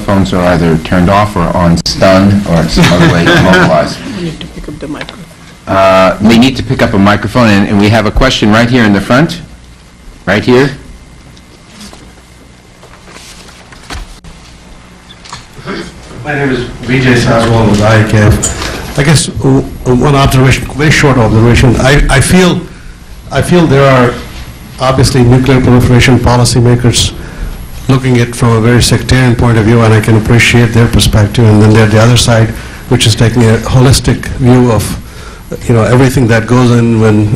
telephones are either turned off or on stun or some other way immobilized. You need to pick up the microphone. They need to pick up a microphone, and we have a question right here in the front. Right here. My name is Vijay Saswal with ICAF. I guess one observation, very short observation. I feel there are obviously nuclear proliferation policymakers looking at it from a very sectarian point of view, and I can appreciate their perspective. And then there's the other side, which is taking a holistic view of, everything that goes in when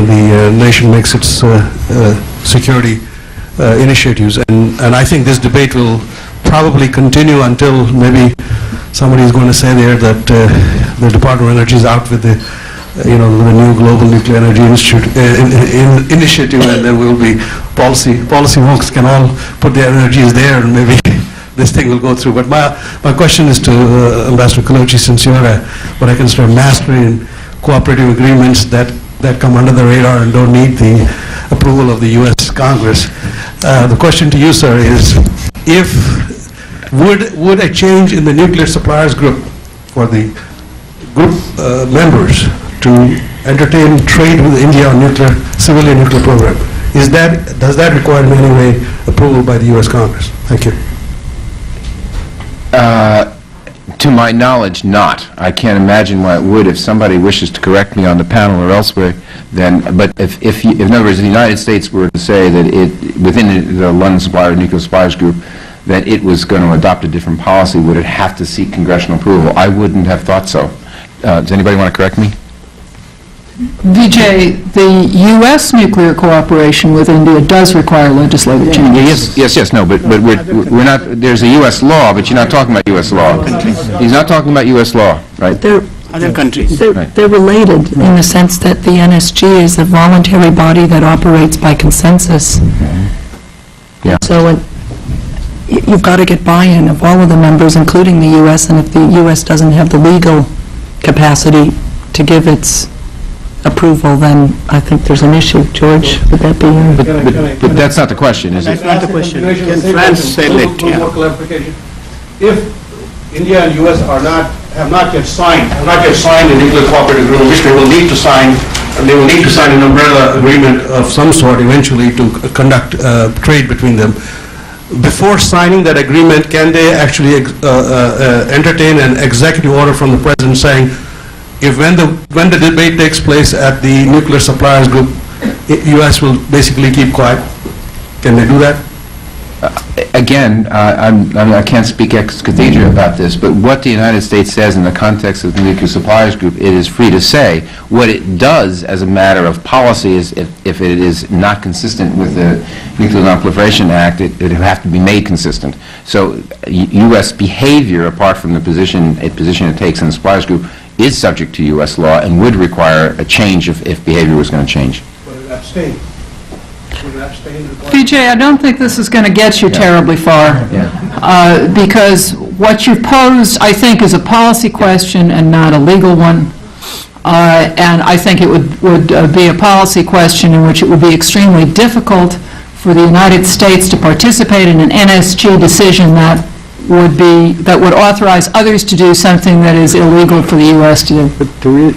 the nation makes its security initiatives. And I think this debate will probably continue until maybe somebody is going to say there that the Department of Energy is out with the the new Global Nuclear Energy Initiative, and there will be policy folks can all put their energies there, and maybe this thing will go through. But my question is to Ambassador Kalochi, since you're what I consider master in cooperative agreements that come under the radar and don't need the approval of the U.S. Congress. The question to you, sir, is would a change in the nuclear suppliers group for the group members to entertain trade with India on civilian nuclear program, does that require in any way approval by the U.S. Congress? Thank you. To my knowledge, not. I can't imagine why it would. If somebody wishes to correct me on the panel or elsewhere, then. But if in other words, the United States were to say that within the London Nuclear Suppliers Group, that it was going to adopt a different policy, would it have to seek congressional approval? I wouldn't have thought so. Does anybody want to correct me? Vijay, the U.S. nuclear cooperation with India does require legislative changes. Yes, no, but we're not, there's a U.S. law, but you're not talking about U.S. law. He's not talking about U.S. law, right? Other countries. They're related in the sense that the NSG is a voluntary body that operates by consensus. Yeah. So you've got to get buy-in of all of the members, including the U.S., and if the U.S. doesn't have the legal capacity to give its approval, then I think there's an issue. George, would that be your... But that's not the question, is it? That's not the question. Can France settle it? One more clarification. If India and U.S. have not yet signed a nuclear cooperative agreement, which they will need to sign, and they will need to sign an umbrella agreement of some sort eventually to conduct trade between them. Before signing that agreement, can they actually entertain an executive order from the president saying, when the debate takes place at the nuclear suppliers group, U.S. will basically keep quiet? Can they do that? Again, I can't speak ex cathedra about this, but what the United States says in the context of the Nuclear Suppliers Group, it is free to say. What it does as a matter of policy is if it is not consistent with the Nuclear Non-Proliferation Act, it would have to be made consistent. So U.S. behavior, apart from the position it takes in the Suppliers Group, is subject to U.S. law and would require a change if behavior was going to change. Would it abstain? Vijay, I don't think this is going to get you terribly far, because what you've posed, I think, is a policy question and not a legal one. And I think it would be a policy question in which it would be extremely difficult for the United States to participate in an NSG decision that would authorize others to do something that is illegal for the U.S. to do.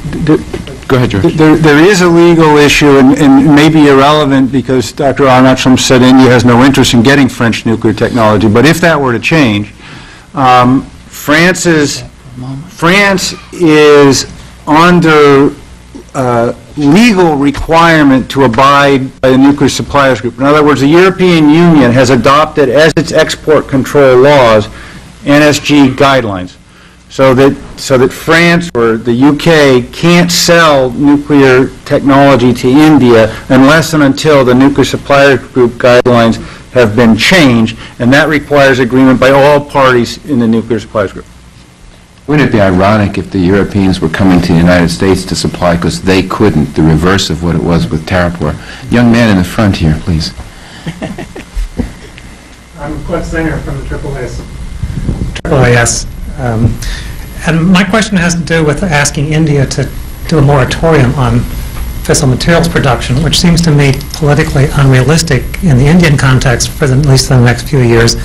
Go ahead, George. There is a legal issue, and may be irrelevant because Dr. Arunachal said India has no interest in getting French nuclear technology. But if that were to change, France is under legal requirement to abide by the Nuclear Suppliers Group. In other words, the European Union has adopted as its export control laws NSG guidelines, so that France or the UK can't sell nuclear technology to India unless and until the Nuclear Suppliers Group guidelines have been changed, and that requires agreement by all parties in the Nuclear Suppliers Group. Wouldn't it be ironic if the Europeans were coming to the United States to supply because they couldn't, the reverse of what it was with Tarapur? Young man in the front here, please. I'm Cliff Singer from the AAAS. And my question has to do with asking India to do a moratorium on fissile materials production, which seems to me politically unrealistic in the Indian context for at least the next few years.